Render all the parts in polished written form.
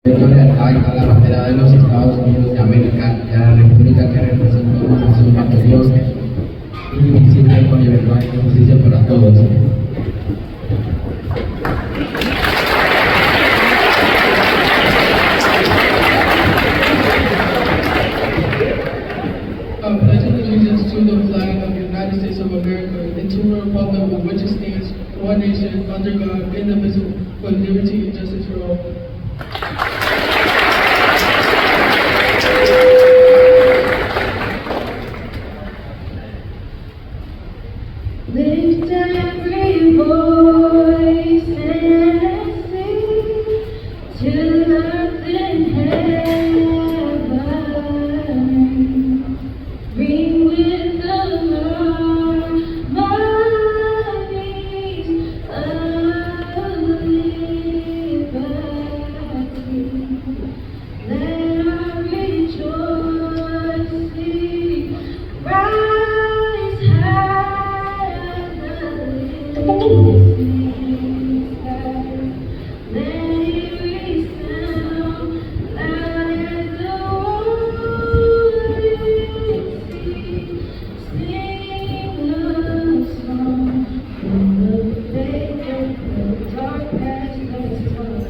de ataque a la bandera de los Estados Unidos de América y a la república que representó a sus victoriosos, indivisible con libertad y justicia para todos. I pledge allegiance to the flag of the United States of America and to the republic for which it stands, one nation, under God, indivisible, with liberty and justice for all. Lift every voice and sing to earth and heaven. Ring with the harmonies of liberty. Let our rejoicing rise high as the listening sky. Let it resound loud as the rolling sea. Sing a song full of faith and the dark past has come.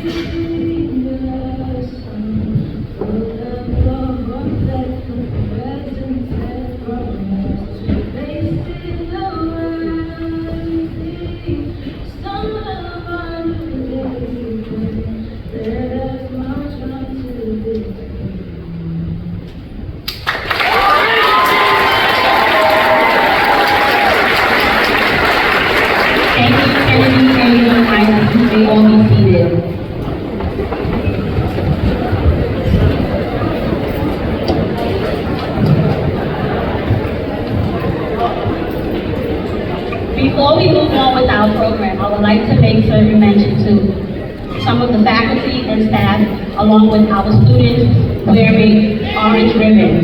Sing a song full of love that the presence has brought us. Facing the rising sun of our new day. Let us march on to victory. Thank you, Kennedy, Kari, and Hines. You may all be seated. Before we move on with our program, I would like to make certain mention to some of the faculty and staff, along with our students wearing orange ribbons.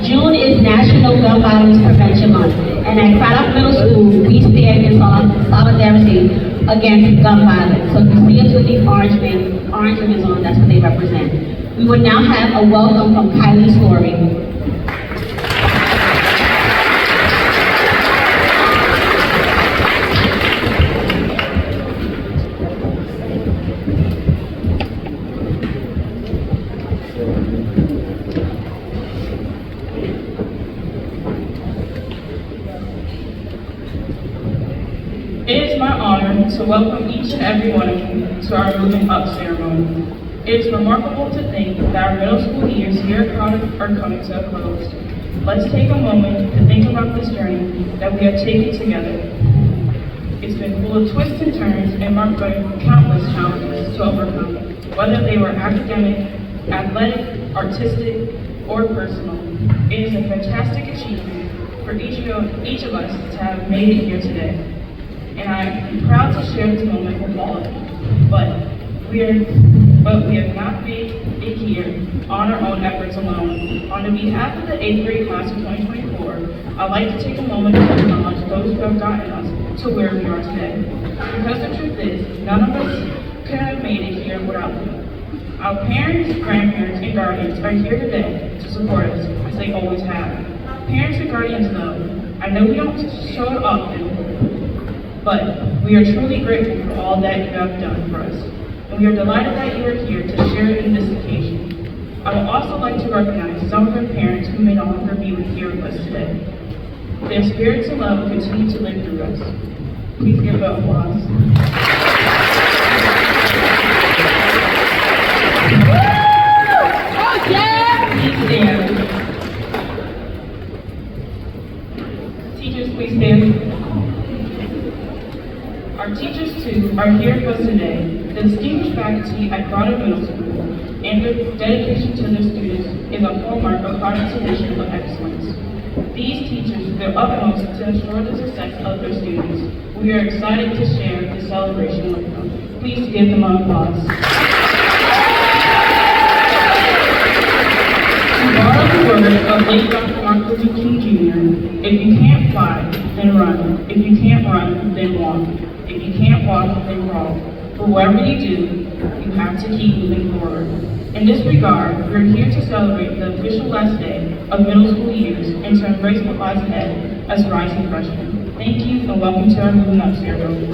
June is National Gun Violence Prevention Month, and at Cradock Middle School, we stand in solidarity against gun violence. So if you see us with these orange ribbons on, that's what they represent. We will now have a welcome from Kari Story. It is my honor to welcome each and every one of you to our Moving Up ceremony. It is remarkable to think that our middle school years here at Cradock are coming to a close. Let's take a moment to think about this journey that we have taken together. It's been full of twists and turns and marked by countless challenges to overcome, whether they were academic, athletic, artistic, or personal. It is a fantastic achievement for each of us to have made it here today. And I am proud to share this moment with all of you. But we have not made it here on our own efforts alone. On the behalf of the 8th grade class of 2024, I'd like to take a moment to acknowledge those who have gotten us to where we are today. Because the truth is, none of us could have made it here without them. Our parents, grandparents, and guardians are here today to support us, as they always have. Parents and guardians know, I know we don't show it often, but we are truly grateful for all that you have done for us. And we are delighted that you are here to share in this occasion. I would also like to recognize some of our parents who may no longer be here with us today. Their spirits of love will continue to live through us. Please give them applause. Please stand. Teachers, please stand. Our teachers, too, are here with us today. The distinguished faculty at Cradock Middle School and their dedication to their students is a hallmark of Cradock's tradition of excellence. These teachers do their utmost to ensure the success of their students. We are excited to share this celebration with them. Please give them an applause. To borrow the words of late Dr. Martin Luther King Jr., if you can't fly, then run. If you can't run, then walk. If you can't walk, then crawl. But whatever you do, you have to keep moving forward. In this regard, we're here to celebrate the official last day of middle school years and to embrace what lies ahead as rising freshmen. Thank you and welcome to our Moving Up ceremony.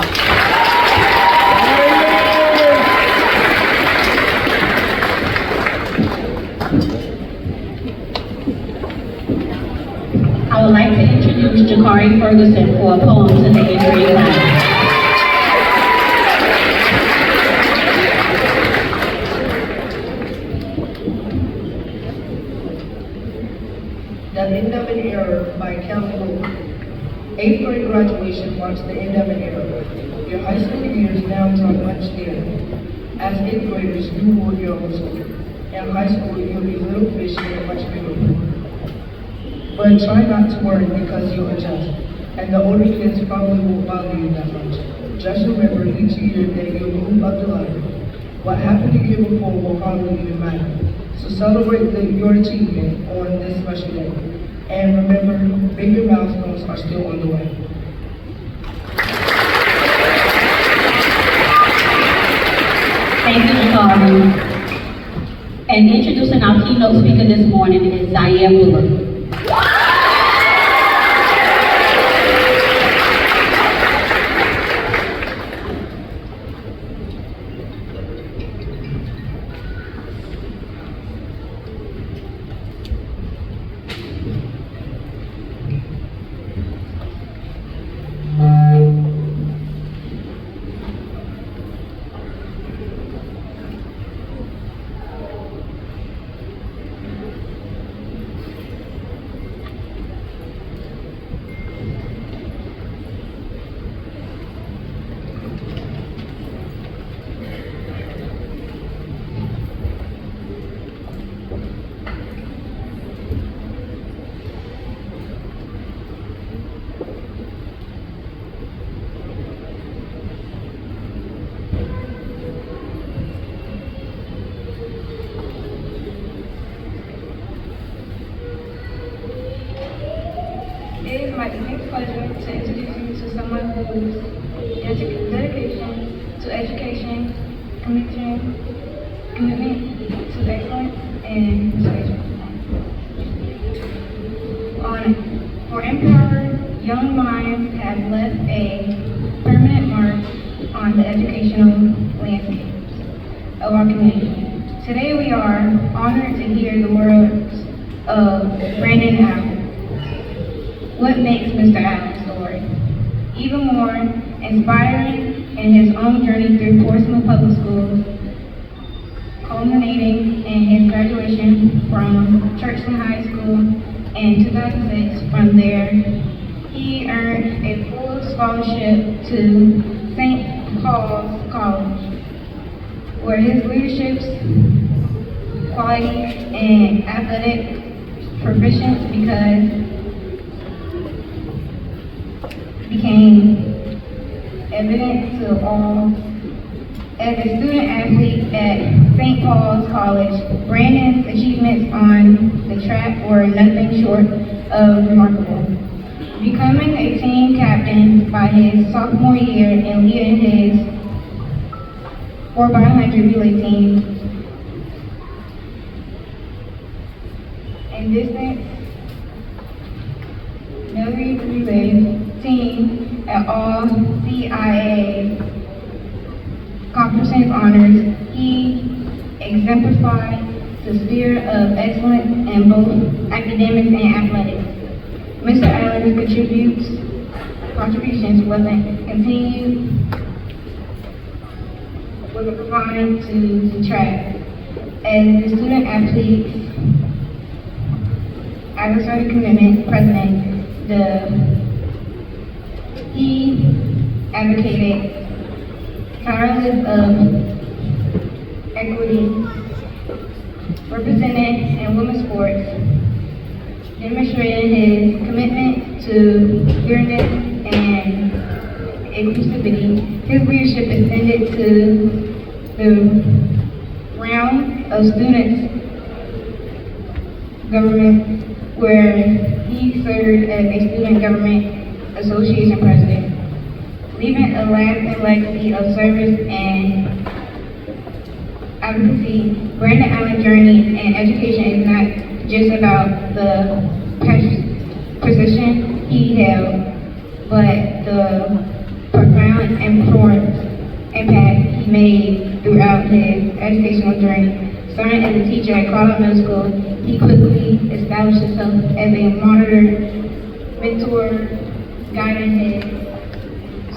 I would like to introduce Kari Ferguson for a poem to the 8th grade class. The End of an Era by Carroll. 8th grade graduation marks the end of an era. Your high school years now draw much nearer. As 8th graders, you will your own school. In high school, you'll be little fish in a much bigger pool. But try not to worry because you'll adjust. And the older kids probably won't bother you that much. Just remember each year that you'll move up the ladder. What happened the year before will hardly even matter. So celebrate your achievement on this special day. And remember, bigger milestones are still on the way. Thank you, Kari. And introducing our keynote speaker this morning is Zaire Muller. It is my distinct pleasure to introduce you to someone whose dedication to education, commitment to excellence, and persuasion. For empowered young minds have left a permanent mark on the educational landscape of our community. Today we are honored to hear the words of Brandon Allen. What makes Mr. Allen's story even more inspiring in his own journey through Portsmouth Public Schools, culminating in his graduation from Churchland High School in 2006. From there, he earned a full scholarship to St. Paul's College, where his leadership qualities and athletic proficiency became evident to all. As a student athlete at St. Paul's College, Brandon's achievements on the track were nothing short of remarkable. Becoming a team captain by his sophomore year and leading his 4x100 relay team in distance relay team at all CIA conference honors, he exemplified the spirit of excellence in both academics and athletics. Mr. Allen's contributions wasn't confined to track. As the student athletes adversary commitment president, he advocated tireless of equity represented in women's sports, demonstrating his commitment to fairness and inclusivity. His leadership extended to the realm of students' government, where he served as a student government association president. leaving a lasting legacy of service and advocacy. Brandon Allen's journey in education is not just about the position he held, but the profound impact he made throughout his educational journey. Starting as a teacher at Cradock Middle School, he quickly established himself as a mentor, guiding his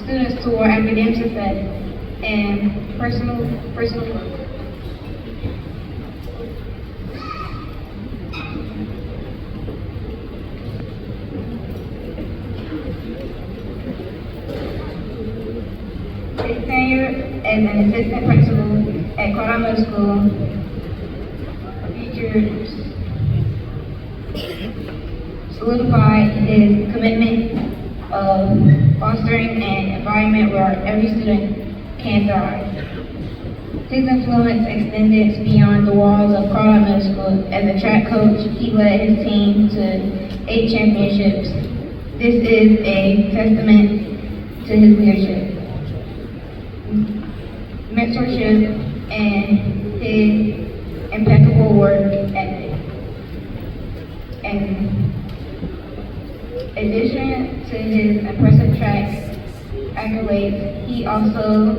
students toward academic success and personal growth. His tenure as an assistant principal at Cradock Middle School solidified his commitment of fostering an environment where every student can thrive. His influence extended beyond the walls of Carroll Middle School. As a track coach, he led his team to 8 championships. This is a testament to his leadership, mentorship, and his impeccable work ethic. In addition to his impressive track accolades, he also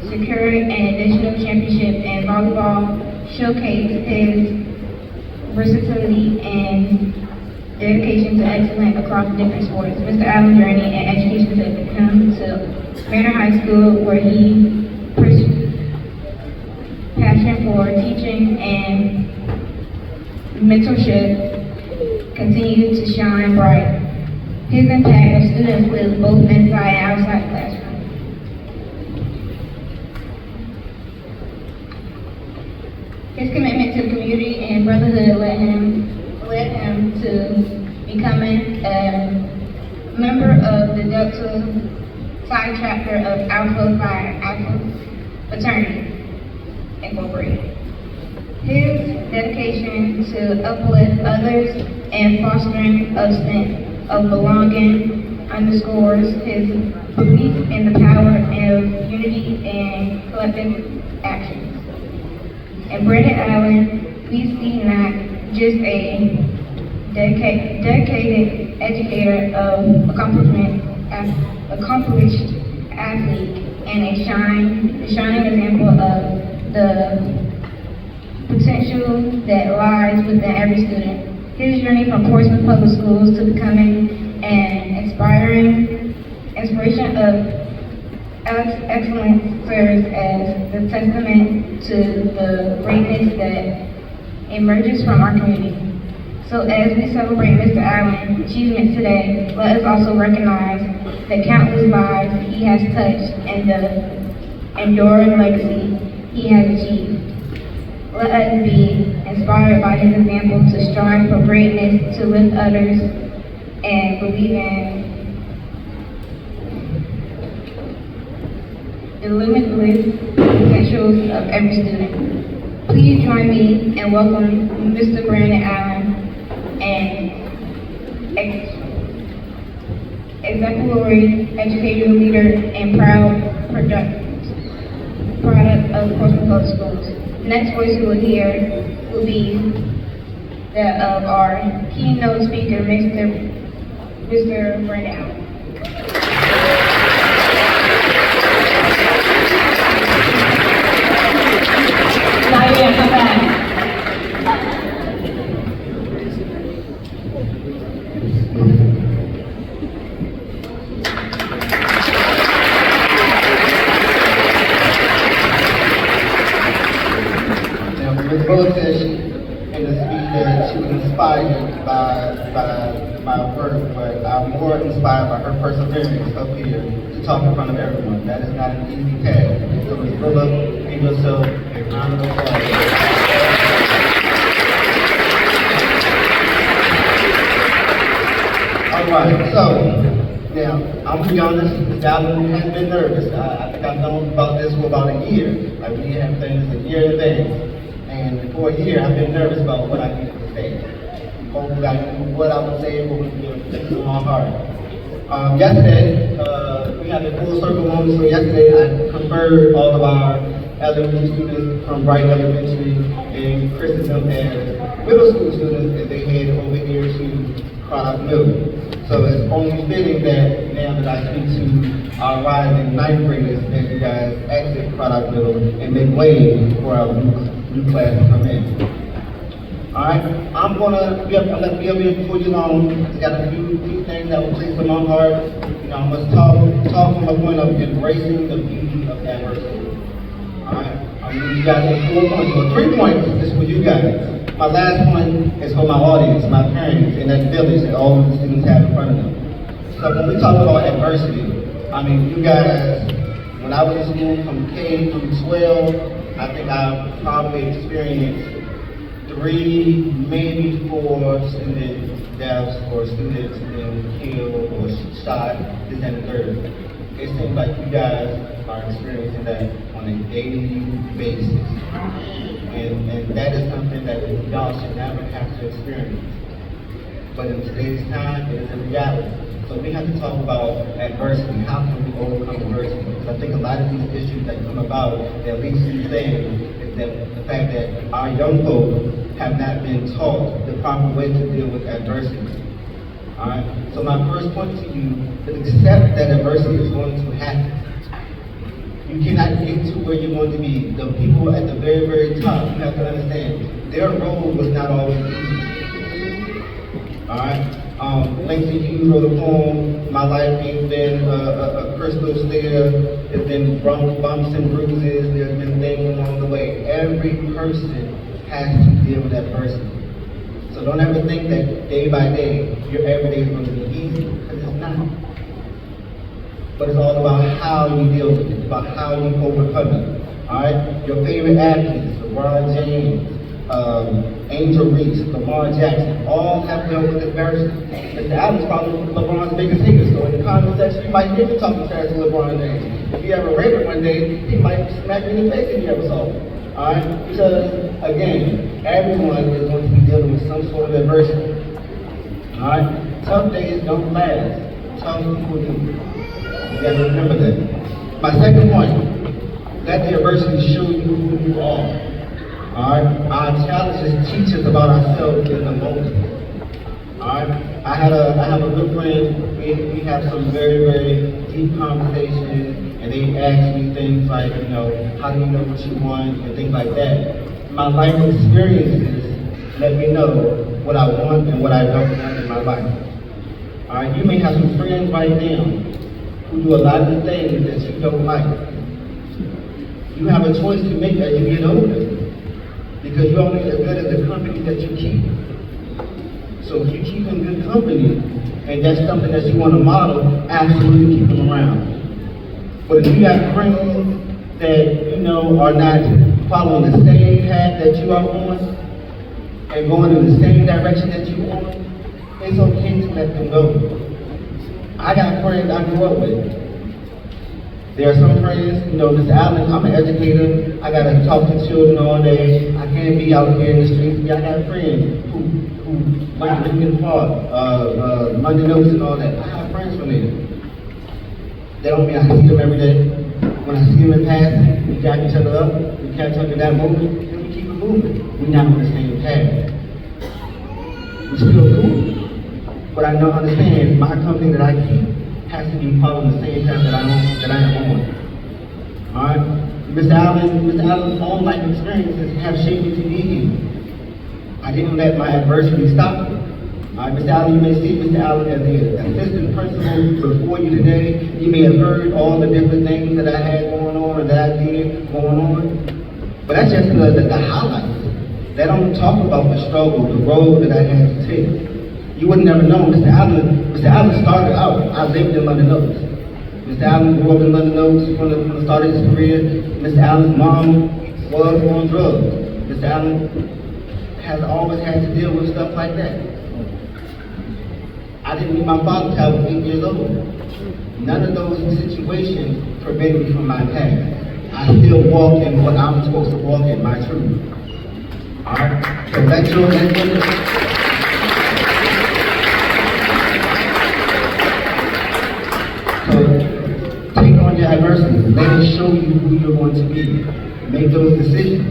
secured an additional championship in volleyball, showcased his versatility and dedication to excellence across different sports. Mr. Allen's journey in education took him to Manor High School, where he pursued passion for teaching and mentorship continued to shine bright. His impact of students was both inside and outside the classroom. His commitment to the community and brotherhood led him to becoming a member of the Delta Psi chapter of Alpha Phi Alpha Fraternity Incorporated. His dedication to uplift others and fostering a sense of belonging underscores his belief in the power of unity and collective actions. And Brandon Allen, we see not just a dedicated educator of accomplished athlete and a shining example of the potential that lies within every student. His journey from Portsmouth Public Schools to becoming an inspiration of excellence serves as the testament to the greatness that emerges from our community. So as we celebrate Mr. Allen's achievements today, let us also recognize the countless lives he has touched and the enduring legacy he has achieved. Let us be inspired by his example to strive for greatness, to lift others, and believe in the limitless potentials of every student. Please join me in welcoming Mr. Brandon Allen, an exemplary educator, leader, and proud product of Portsmouth Public Schools. The next voice you will hear will be that of our keynote speaker, Mr. Brandon Allen. Come back. Ms. Bullock said in the speech that she was inspired by my work, but I'm more inspired by her perseverance up here to talk in front of everyone. That is not an easy task. So Ms. Bullock, give yourself a round of applause. All right, so now I'm gonna be honest, Ms. Allen has been nervous. I think I've known about this for about a year. Like we have things a year in advance. And for a year, I've been nervous about what I needed to say. Hopefully, I knew what I would say, what was going to on my heart. Yesterday, we had a full circle moment. So yesterday, I conferred all of our elementary students from Bright Elementary and christened them as middle school students as they head over here to Cradock Middle. So it's only fitting that now that I speak to our rising ninth graders, that you guys exit Cradock Middle and make way for our new class to come in. Alright, I'm gonna be up here before you long. I got a few things that will place on my heart. You know, I must talk from a point of embracing the beauty of adversity. Alright, I'm gonna give you guys 4 points. So 3 points is for you guys. My last point is for my audience, my parents, and that village that all of the students have in front of them. So when we talk about adversity, I mean, you guys, when I was in school from K through 12, I think I probably experienced 3, maybe 4 student deaths or students being killed or shot, this and the third. It seems like you guys are experiencing that on a daily basis. And that is something that y'all should never have to experience. But in today's time, it is a reality. So we have to talk about adversity. How can we overcome adversity? Because I think a lot of these issues that come about, that leads to things, is that the fact that our young folks have not been taught the proper way to deal with adversity. Alright? So my first point to you is accept that adversity is going to happen. You cannot get to where you want to be. The people at the very, very top, you have to understand, their road was not always easy. Alright? Langston Hughes wrote a poem, "My life ain't been a crystal stair. There's been bumps and bruises, there's been things along the way." Every person has to deal with adversity. So don't ever think that day by day, your everyday is going to be easy, because it's not. But it's all about how you deal with it, about how you overcome it. Alright? Your favorite athletes, LeBron James, Angel Reese, Lamar Jackson, all have dealt with adversity. Mr. Allen's probably LeBron's biggest hater, so in the comment section, you might hear me talking trash to LeBron James. If you ever rape it one day, he might smack you in the face if you ever saw him. Alright? Because, again, everyone is going to be dealing with some sort of adversity. Alright? Tough days don't last. Tough people do. You gotta remember that. My second point, let the adversity show you who you are. Alright? Our challenges teach us about ourselves in the moment. Alright? I have a good friend, we have some very, very deep conversations, and they ask me things like, you know, how do you know what you want, and things like that. My life experiences let me know what I want and what I don't want in my life. Alright? You may have some friends right now who do a lot of the things that you don't like. You have a choice to make as you get older, because you're only as good as the company that you keep. So if you keep in good company, and that's something that you want to model, absolutely keep them around. But if you have friends that you know are not following the same path that you are on, and going in the same direction that you are, it's okay to let them go. I got friends I grew up with. There are some friends, you know, Mr. Allen, I'm an educator, I gotta talk to children all day, I can't be out here in the streets. Yeah, I got friends who like to get apart, Monday notes and all that. I have friends from there. That don't mean I see them every day. When I see them in passing, we jack each other up, we catch up in that moment, and we keep it moving. We're not on the same path. We're still cool. But I know, understand, my company that I keep has to be following the same path that I am on. Alright? Mr. Allen's own life experiences have shaped me to be here. I didn't let my adversity stop me. Alright, Mr. Allen, you may see Mr. Allen as the assistant principal before you today. You may have heard all the different things that I had going on or that I did going on. But that's just the highlights. They don't talk about the struggle, the road that I had to take. You would never know. Mr. Allen started out, I lived in London Oaks. Mr. Allen grew up in London Oaks from the start of his career. Mr. Allen's mom was on drugs. Mr. Allen has always had to deal with stuff like that. I didn't meet my father until I was 8 years old. None of those situations prevented me from my path. I still walk in what I'm supposed to walk in, my truth. Alright? So that's your your adversity. Let it show you who you're going to be. Make those decisions.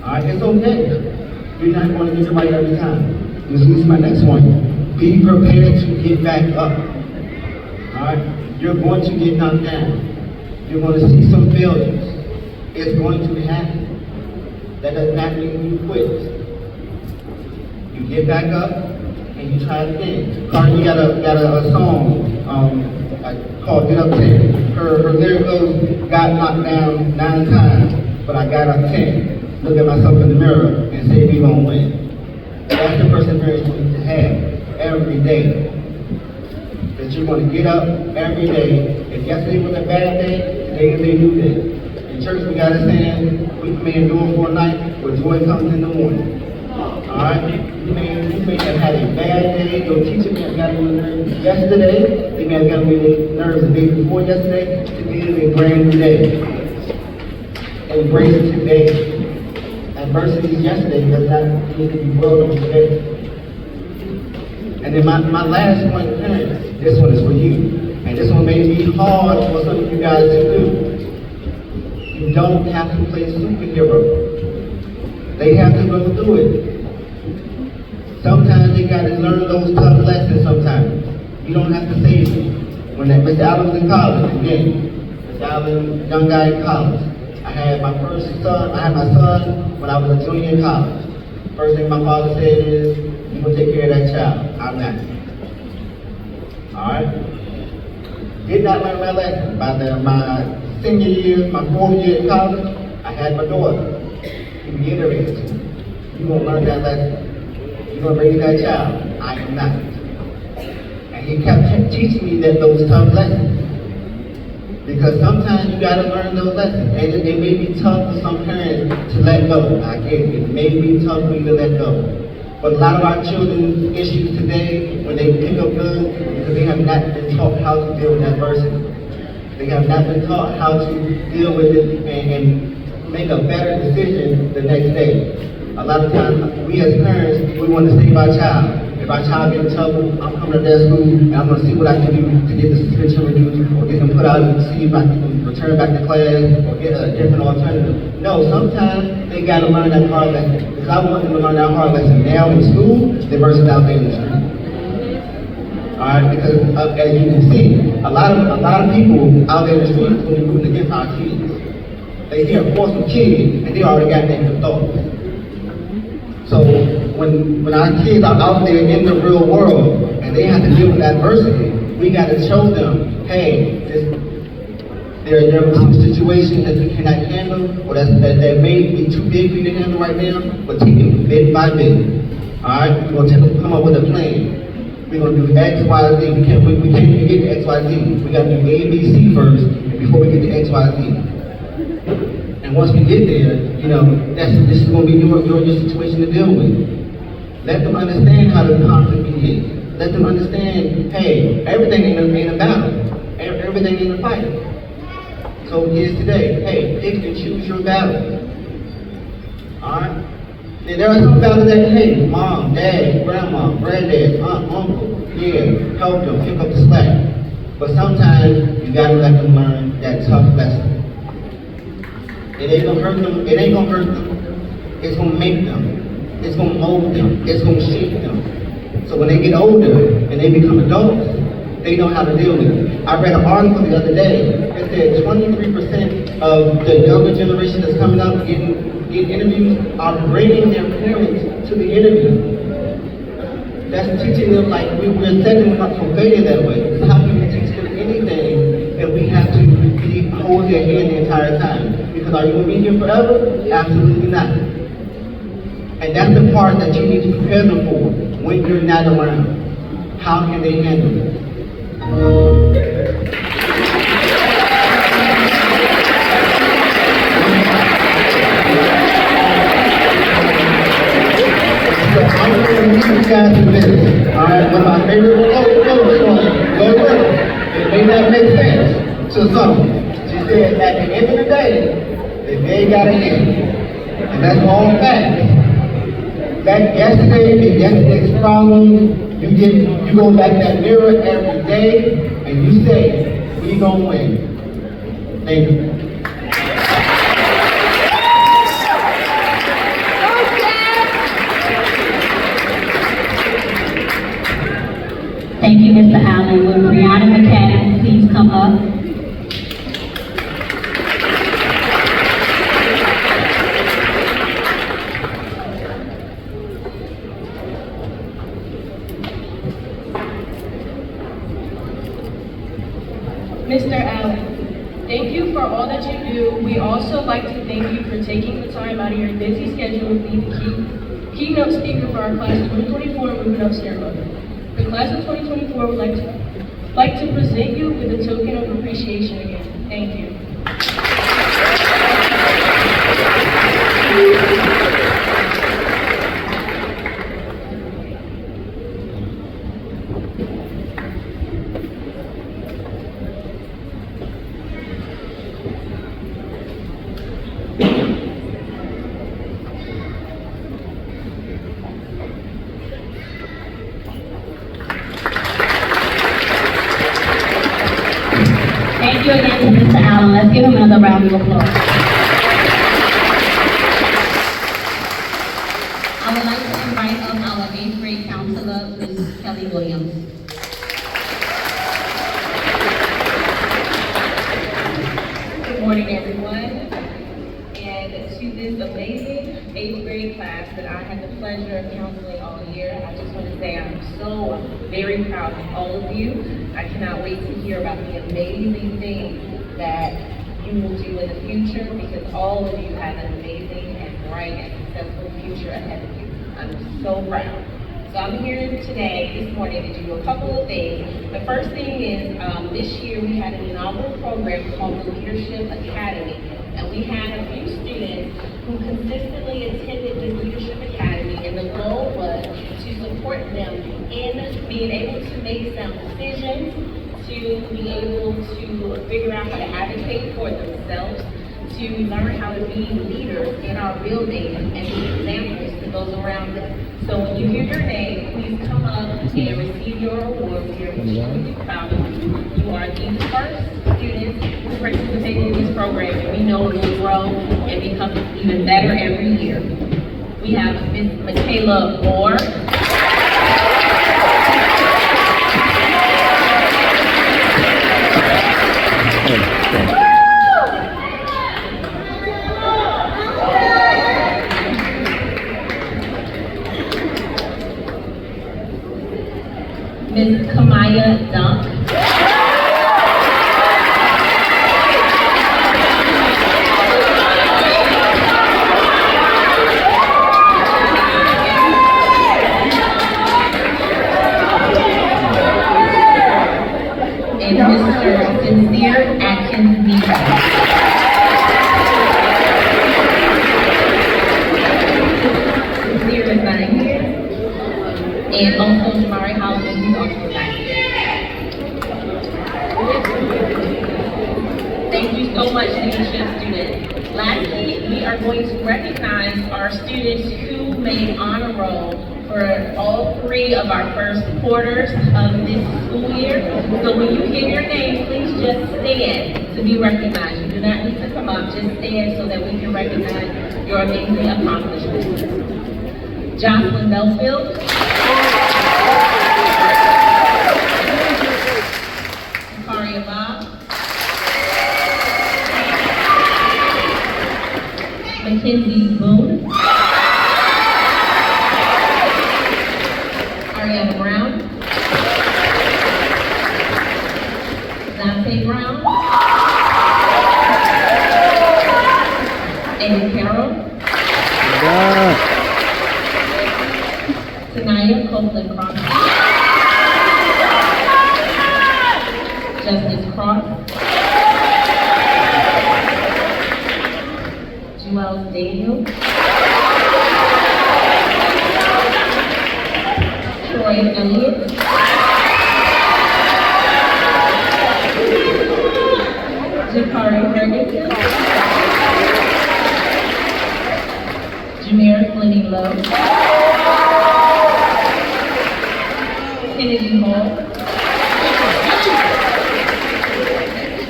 All right, it's okay. You're not going to get it right every time. This leads to my next one. Be prepared to get back up. All right, you're going to get knocked down. You're going to see some failures. It's going to happen. That does not mean you quit. You get back up and you try it again. Kari got a song called Get Up 10. Her lyric goes, got knocked down 9 times, but I got up 10. Look at myself in the mirror and say we gonna win. That's the perseverance you need to have every day. That you're gonna get up every day. If yesterday was a bad day, today is a new day. In church we got a saying, we may endure for a night, but joy comes in the morning. Alright? You may have had a bad day. Your teacher may have gotten on your nerves yesterday. They may have gotten on your nerves the day before yesterday. Today is a brand new day. Embrace it today. Adversity yesterday does not need to be welcomed today. And then my last point, parents, this one is for you. And this one may be hard for some of you guys to do. You don't have to play superhero. They have to go through it. Sometimes they got to learn those tough lessons sometimes. You don't have to save them. When Mr. Allen was in college, again, Mr. Allen, young guy in college, I had my son when I was a junior in college. First thing my father said is, you're going to take care of that child. I'm not. Alright? Did not learn my lesson. By my senior year, my 4th year in college, I had my daughter. He reiterated to me, you're going to learn that lesson. You're going to raise that child. I am not. And he kept teaching me those tough lessons. Because sometimes you got to learn those lessons. And it may be tough for some parents to let go. I get it. It may be tough for you to let go. But a lot of our children's issues today, when they pick up guns, because they have not been taught how to deal with adversity. They have not been taught how to deal with it and make a better decision the next day. A lot of times, we as parents, we want to save our child. If our child gets in trouble, I'm coming to their school and I'm going to see what I can do to get the suspension reduced, or get them put out and see if I can return back to class, or get a different alternative. No, sometimes they got to learn that hard lesson. Because I want them to learn that hard lesson now in school versus out there in the street. Alright, because as you can see, a lot of people out there in the street will be rooting against our kids. They hear a forceful kid and they already got negative thoughts. So when our kids are out there in the real world and they have to deal with adversity, we got to show them, hey, there are some situations that you cannot handle, or that may be too big for you to handle right now, but take it bit by bit. Alright, we're going to come up with a plan. We're going to do X, Y, Z. We can't even get to X, Y, Z. We got to do A, B, C first before we get to X, Y, Z. And once we get there, this is going to be your situation to deal with. Let them understand how the conflict begins. Let them understand, hey, everything ain't a battle. Everything ain't a fight. So here's today. Hey, pick and choose your battle. Alright? And there are some battles that, hey, mom, dad, grandma, granddad, aunt, uncle, yeah, help them, pick up the slack. But sometimes you gotta let them learn that tough lesson. It ain't gonna hurt them. It ain't gonna hurt them. It's gonna make them. It's gonna mold them. It's gonna shape them. So when they get older and they become adults, they know how to deal with it. I read an article the other day. It said 23% of the younger generation that's coming up getting interviews are bringing their parents to the interview. That's teaching them, like, we're setting them up for failure that way. So how can we teach them anything if we have to hold their hand the entire time? Because are you going to be here forever? Absolutely not. And that's the part that you need to prepare them for when you're not around. How can they handle it? So I'm going to leave you guys with this. Alright, one of my favorite quotes. It may not make sense to some. She said, at the end of the day, the day got to end. And that's all facts. Back yesterday's problem, you go back in that mirror every day and you say, we gonna win. Thank you. Thank you, Mr. Allen. Will Brianna McCann please come up? Mr. Allen, thank you for all that you do. We also like to thank you for taking the time out of your busy schedule to be the keynote speaker for our class of 2024 Moving Up ceremony. The class of 2024 would like to present you with a token of appreciation again. Thank you. Thank you again to Mr. Allen. Let's give him another round of applause. I would like to invite up our 8th grade counselor, Ms. Kelly Williams. Good morning, everyone. And to this amazing 8th grade class that I had the pleasure of counseling all year, I just want to say I'm so very proud of all of you. I cannot wait to hear about the amazing things that you will do in the future, because all of you have an amazing and bright and successful future ahead of you. I'm so proud. So I'm here today, this morning, to do a couple of things. The first thing is, this year we had an inaugural program called the Leadership Academy. And we had a few students who consistently attended this Leadership Academy, and the goal was to support them in being able to make some decisions, to be able to figure out how to advocate for themselves, to learn how to be leaders in our building and be examples to those around them. So when you hear your name, please come up and receive your award. We are extremely proud of you. You are the first students who participated in this program, and we know it will grow and become even better every year. We have Ms. Michaela Moore. Ms. Kamaya Dunk. And Mr. Sincere Atkins Neva. Sincere is not here. And also Jamari Holliman, who's also not here. Thank you so much, leadership students. Lastly, we are going to recognize our students who made honor roll for all 3 of our first quarters of this school year. So when you hear your name, please just stand to be recognized. You do not need to come up, just stand so that we can recognize your amazing accomplishments. Jocelyn Belfield. Kari Bob. Mackenzie Boone. Ariana Brown. Dante Brown. Eddie Carroll. Tanaya Copeland Crosby. Justice Cross. Joel Daniel. Troy Elliott. Jakari Ferguson. Jameer Fleming Lowe. Kennedy Hall.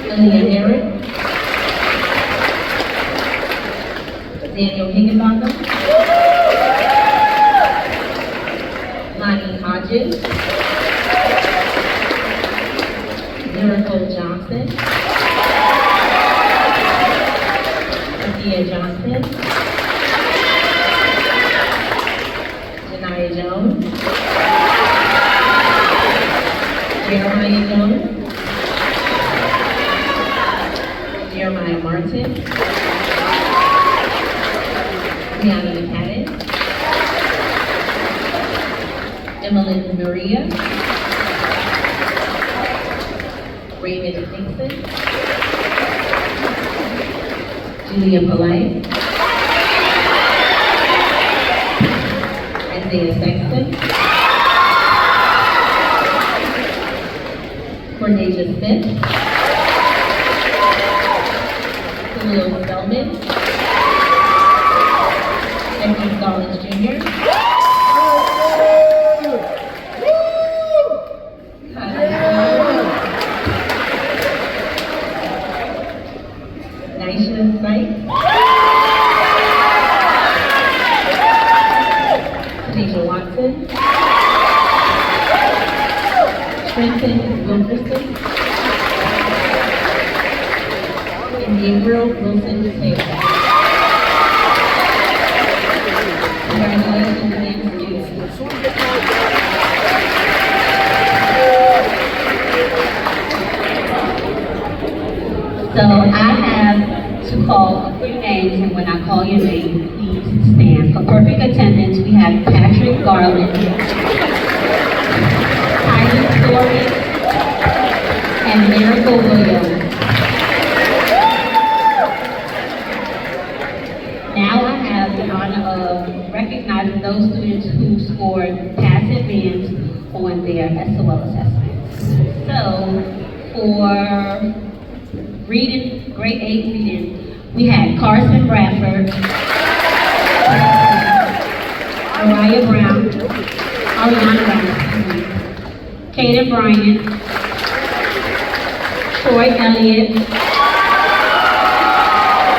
Aaliyah Herrick. Higginbotham, Lonnie Hodges, Miracle Johnson, Sophia Johnson, Janaya Jones, Jeremiah Jones, Jeremiah Martin, Brianna McCadden, Emily Maria, Raymond Dixon, Julia Polite, Isaiah Sexton, Cordesia Smith, Khalil Spellman, Jeffrey Stallings Jr., Naisha Sykes, Tanisha Watson, Trenton Wilkerson, and Gabriel Wilson Taylor. Congratulations again, students. So I have to call a few names, and when I call your name, please stand. For perfect attendance, we have Patrick Garland, Tyler Story, and Miracle Williams. Now I have the honor of recognizing those students who scored pass advance on their SOL assessments. So for reading, grade 8 reading, we had Carson Bradford, Ariana Brown, Kaden Bryant, Troy Elliott,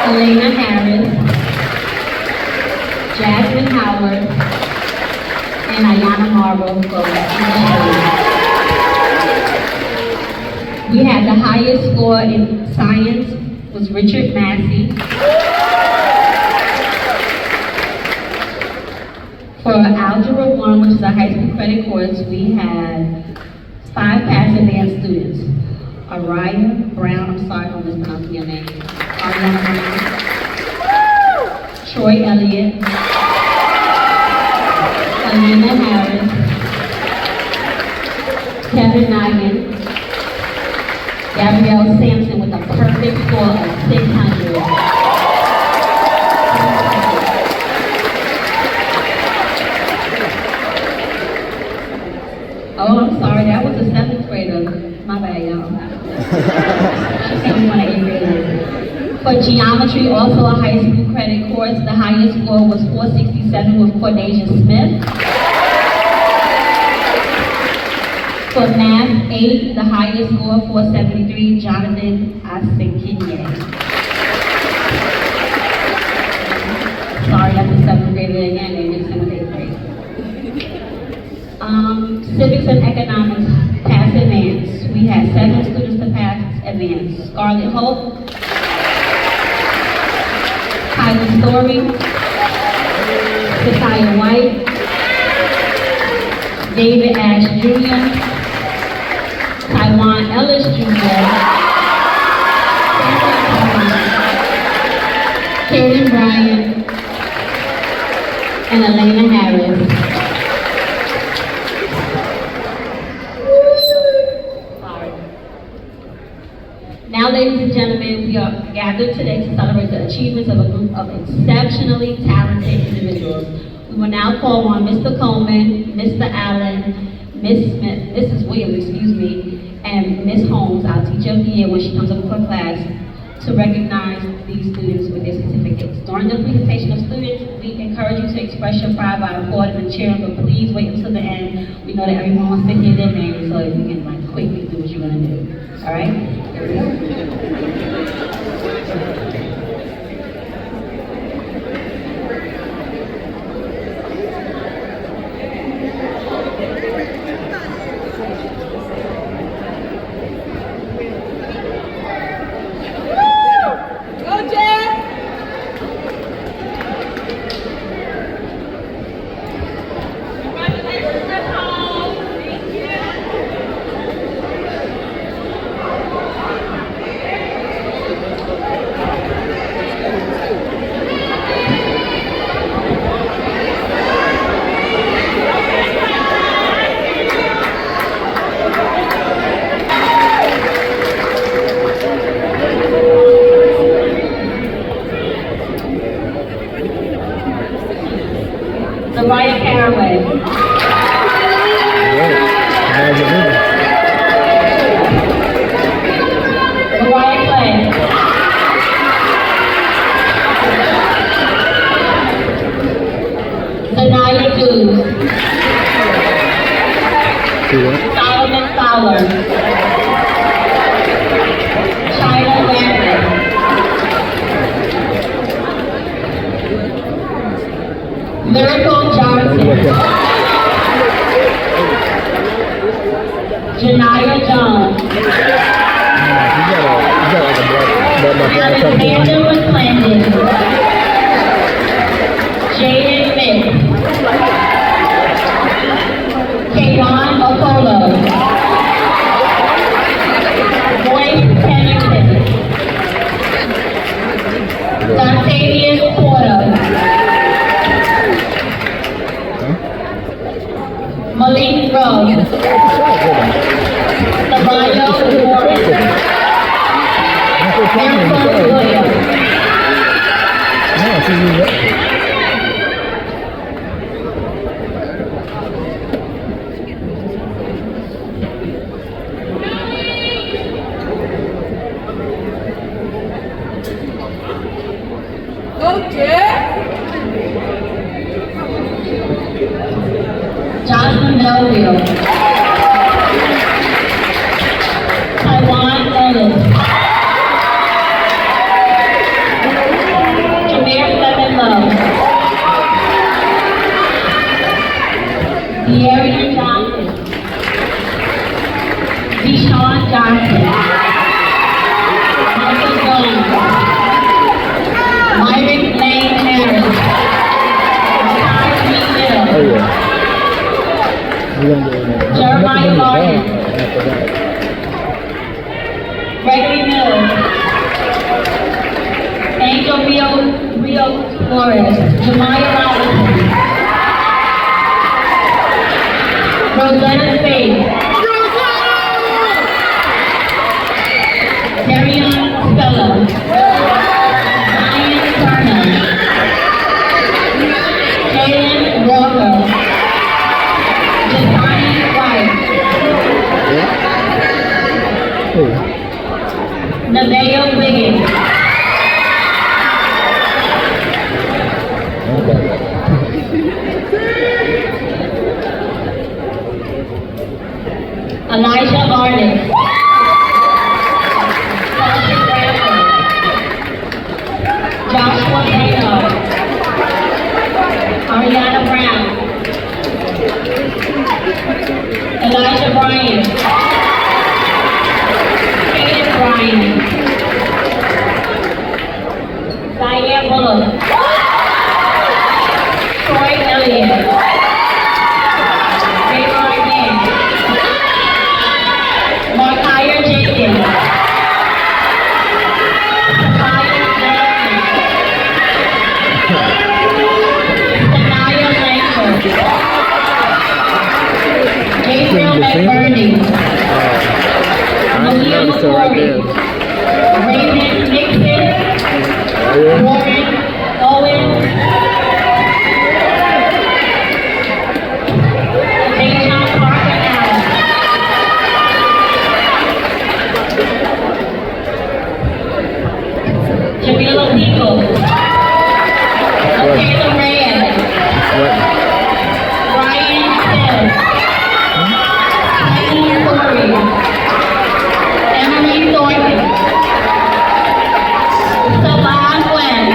Elena Harris, Jasmine Howard, and Ayana Marble for We had the highest score in science was Richard Massey. For Algebra 1, which is a high school credit course, we had 5 pass advanced students. Araya Brown, I'm sorry if I'm mispronouncing your name. Ariana Brown. Troy Elliott. Alina Harris. Kevin Nygin. Gabrielle Sampson with a perfect score of 600. Oh, I'm sorry, that was a 7th grader. My bad, y'all. She said we want to 8th graders. For geometry, also a high school credit course, the highest score was 467 with Cordesia Smith. For math 8, the highest score 473, Jonathan Asinkinye. Sorry, that's a 7th grader again, they mixed in with 8th grade. Civics and economics, pass advance. We had 7 students to pass advance. Scarlett Hope, Kylie Story, Sophia White, David Ash Jr., Taiwan Ellis Jr., Kaden Bryant, and Elena Harris. Now, ladies and gentlemen, we are gathered today to celebrate the achievements of a group of exceptionally talented individuals. We will now call on Mr. Coleman, Mr. Allen, Ms. Smith, Mrs. Williams, and Ms. Holmes, our teacher of the year, when she comes up for class, to recognize these students with their certificates. During the presentation of students, we encourage you to express your pride by applauding and cheering, but please wait until the end. We know that everyone wants to hear their names, so if you can quickly do what you're gonna do. All right? Here we go. Mariah Caraway. Mariah Clay. Zanaya Dews. Solomon Fowler. China Lambert. Miracle Johnson. Janaya Jones. Alexander McClendon. Jaden Mick. Kayvon Okolo. Boyce Pennington. Dontavius Porter. Malik Rose. Sabayo Warren. Miracle Williams. Jocelyn Melville. Taiwan Ellis. Jameer Lemon Love. De'Arian Johnson. Deshaun Johnson. Michael Jones. Myrick Lane Harris. Tyree Hill. Jeremiah Martin. Gregory Mills. Angel Rio Flores. Jemiah Robinson. Rosetta Faith. Darian Stella. Ryan Turner. Jalen Walker. Jasani White. Nevaeh Wiggins. Elijah Arnett. Joshua Taylor. Ariana Brown. Elijah Bryan. Hayden Bryan. Diane Bullock. Troy Elliott. Raymar Dance. Markier Jenkins. Ryan Jackson. Sanaya Langford. Gabriel McBurney. Malia McCory. Raymond Nixon. Warren Owen. Dayton Parker Allen. Jamila Pico. Taylor Reyes. Ryan Hill. Heidi Corey. Emily Thornton. Savon Glenn.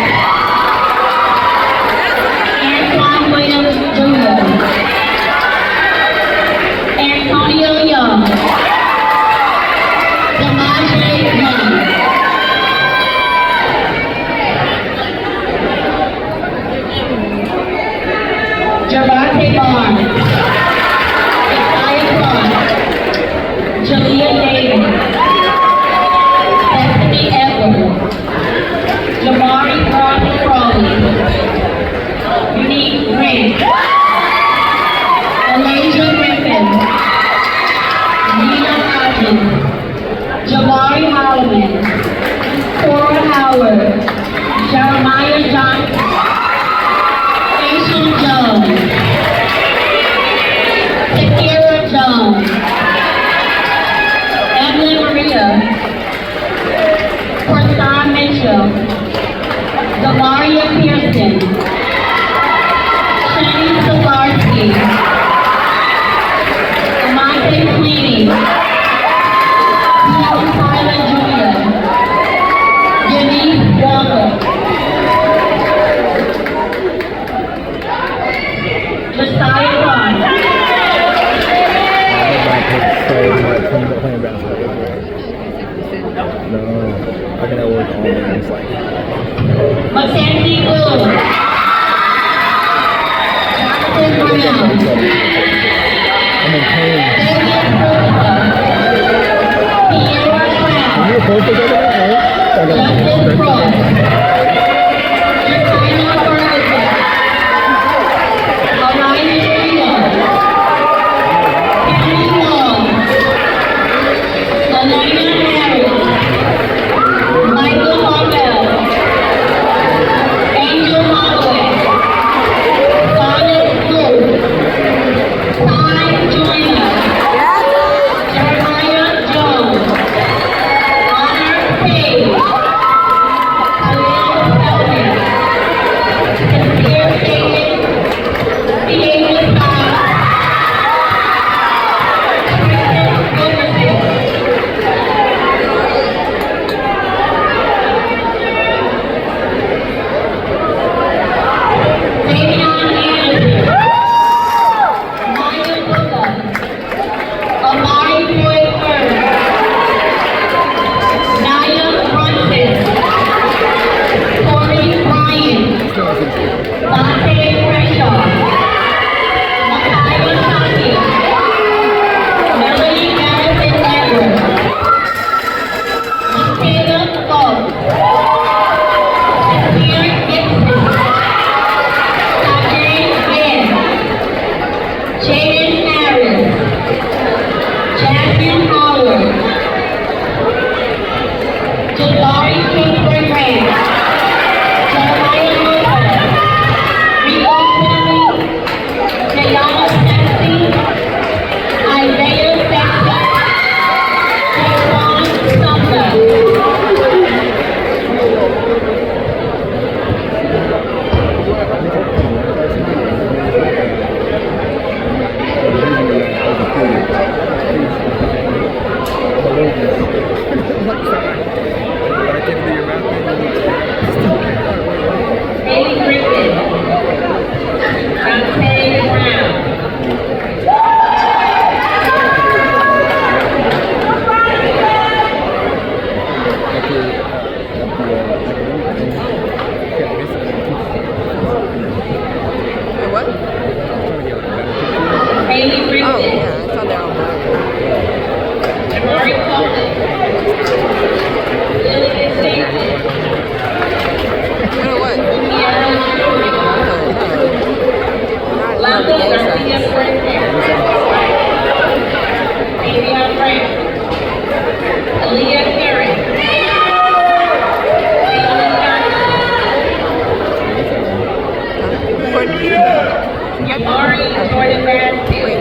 Kari Jordan Basket.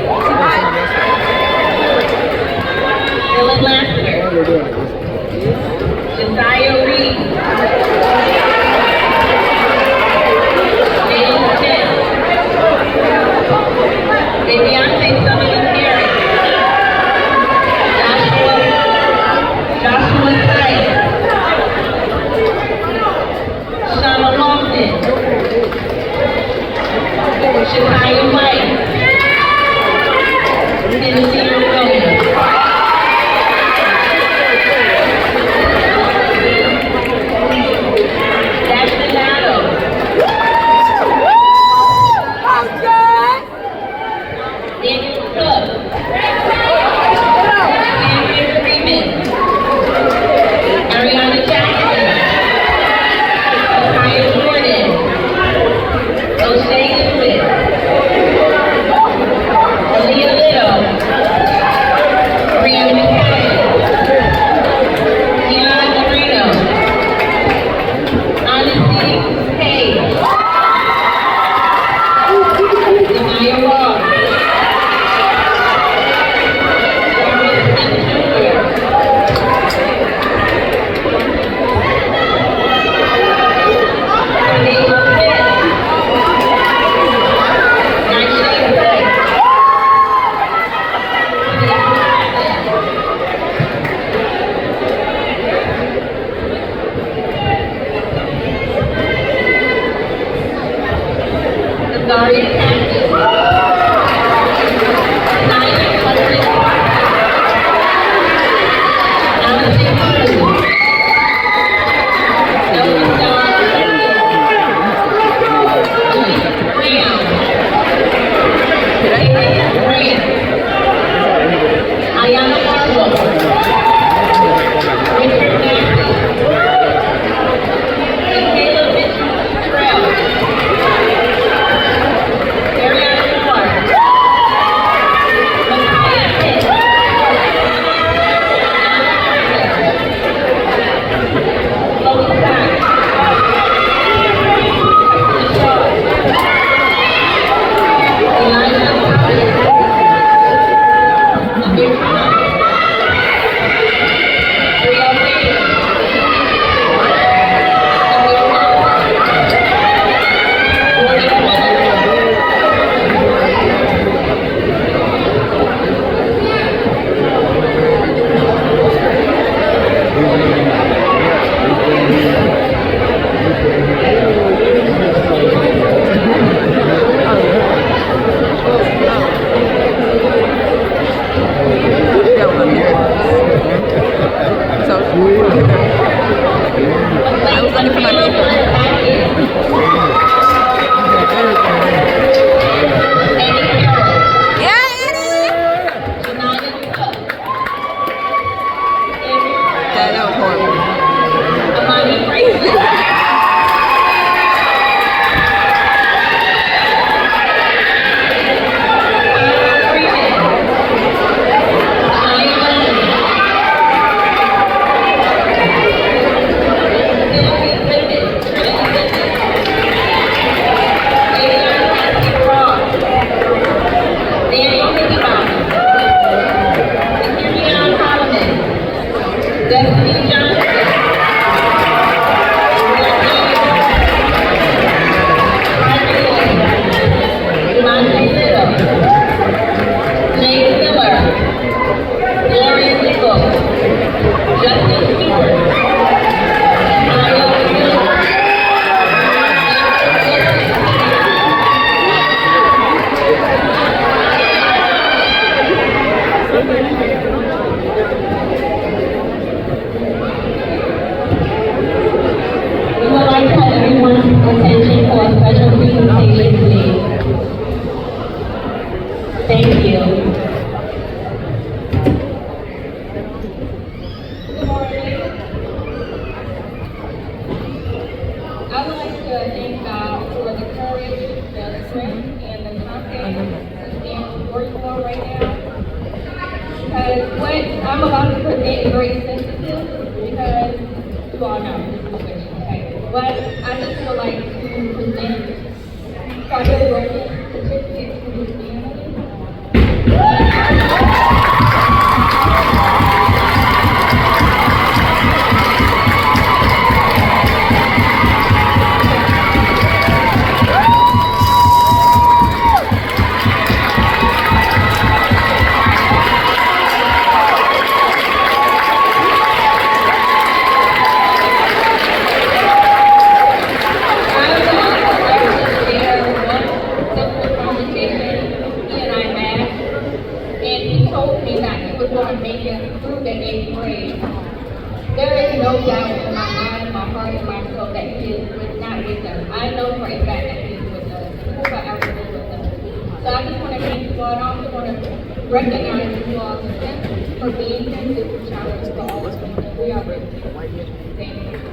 Phillip Banks. Josiah Reed. James Smith. Deontay Sullivan Harris. Joshua Sight. Shauna Lawson. Shakaya White. Tennessee Williams. Ashton Adams. Daniel Cook. Andrea Freeman. Ariana Jackson. Kaya Jordan. O'Shea Lewis. Aaliyah Little. Brianna McCabe. Keon Marino. Honesty Page. Demaya Ross. Robert Smith Jr. Cornelia Smith. Nightshade Price. Zaria Cactus. Naya Hudson. Allison Hudson. Noah Star. Elise Brown. Adrian Grant. Ayana Marble. Richard Massey. Michaela Mitchell-Trell. Ariana Moore. Messiah Pitt. Chloe Sykes. Shaw. Elijah Thomas. Amir Khan. Bria Wade. Amir Khan. Jordan Miller. I'm about to present in very sensitive because you all know this is switching, okay? But I just feel like to present started working certificate recognize you all's strength for being here. This challenge for all of us. We are grateful. Thank you.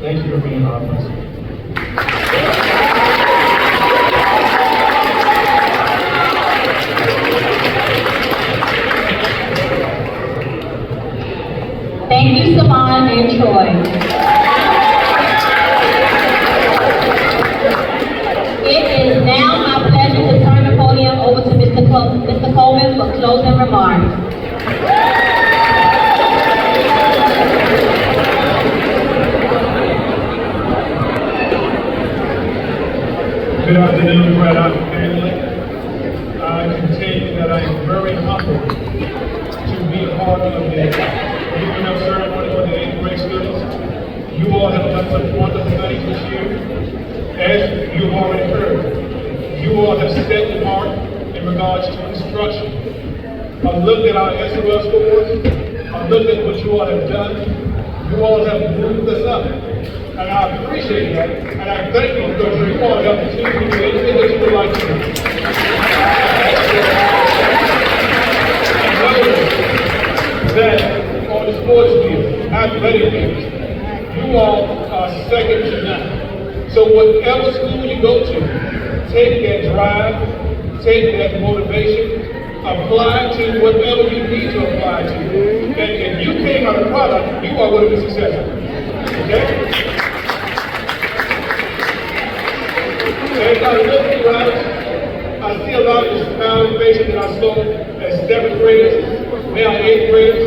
Thank you for being our president. Thank you, Saman and Troy. It is now my pleasure to turn the podium over to Mr. Coleman for closing remarks. Good afternoon, Cradock family. I can tell you that I am very humbled to be a part of the moving up ceremony for the 8th grade students. You all have done some wonderful things this year. As you've already heard, you all have set the mark in regards to instruction. I looked at our SOL scores. I looked at what you all have done. You all have moved us up. And I appreciate that, and I thank you because you all have continued to do anything that you would like to do. And know that on the sports field, athletic field, you all are second to none. So whatever school you go to, take that drive, take that motivation, apply to whatever you need to apply to. And if you came out of product, you are going to be successful. Okay? As I look around, I see a lot of the smiling faces that I saw as 7th graders, now 8th graders,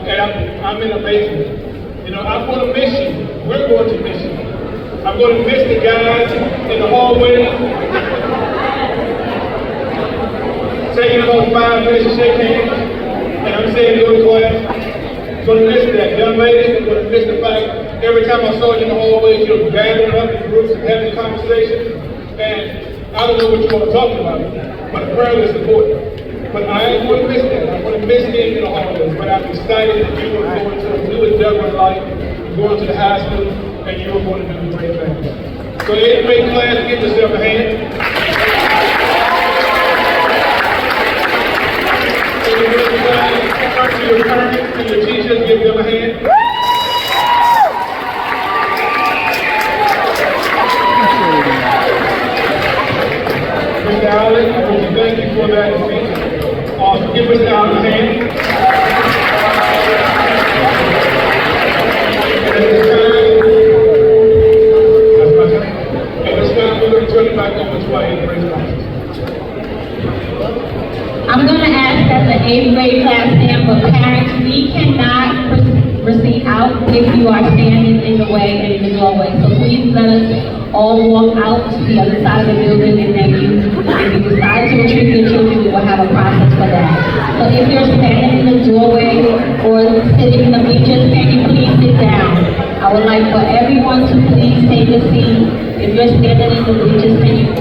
and I'm in amazement. You know, I'm going to miss you. We're going to miss you. I'm going to miss the guys in the hallway, taking about 5 minutes to shake hands, and I'm saying go to class. I'm going to miss that. Young ladies, I'm going to miss the fact every time I saw you in the hallway, you were gathering up in groups and having conversations. And I don't know what you all are talking about, but prayer is important. But I am going to miss that. I'm going to miss being in the hallways. But I'm excited that you are going to a new endeavor in life. You're going to the high school, and you're going to do great things. So 8th grade class, give yourself a hand. Turn to your parents and your teachers, give them a hand. Mr. Allen, I want to thank you for that speech. Give Mr. Allen a hand. And this time we're going to turn it back over to our 8th grade class. I'm going to ask that the 8th grade class stand, but parents, we cannot proceed out if you are standing in the way and in the doorway. So please let us all walk out to the other side of the building, and then if you decide to retreat your children, we will have a process for that. So if you're standing in the doorway or sitting in the bleachers, can you please sit down? I would like for everyone to please take a seat. If you're standing in the bleachers, can you,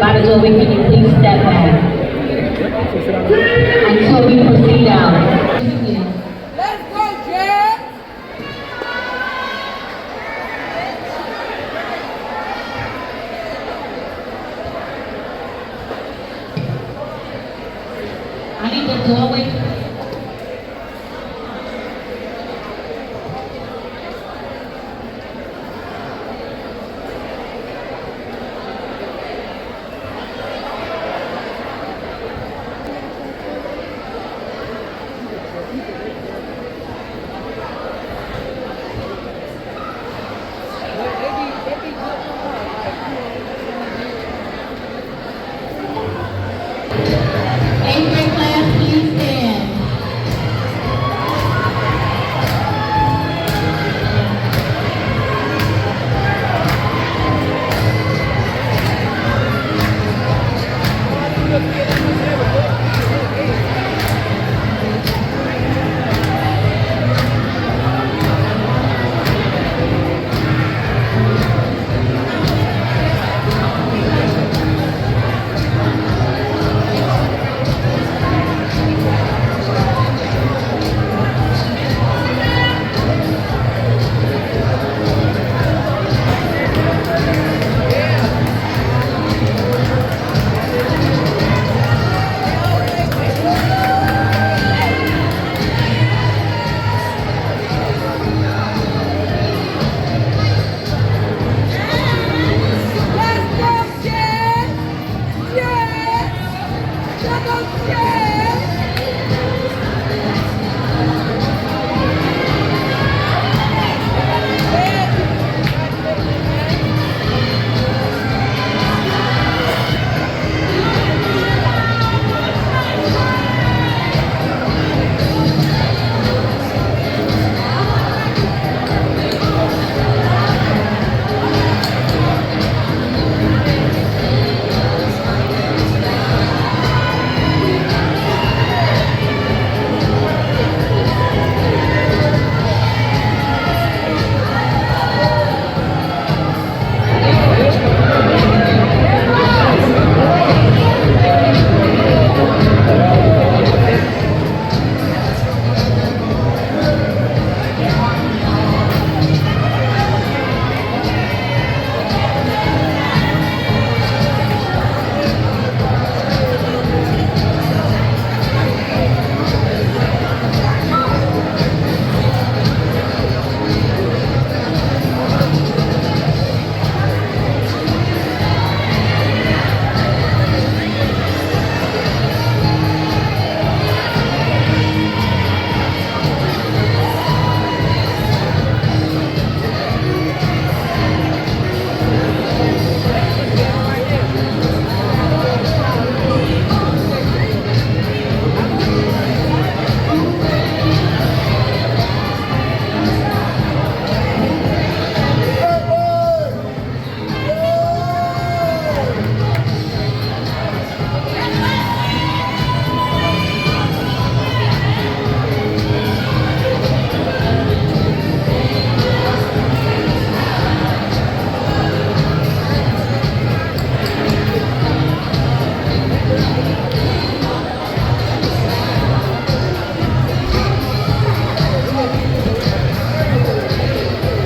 by the doorway, can you please step back? Until we proceed out. Let's go, Jack! I need the doorway.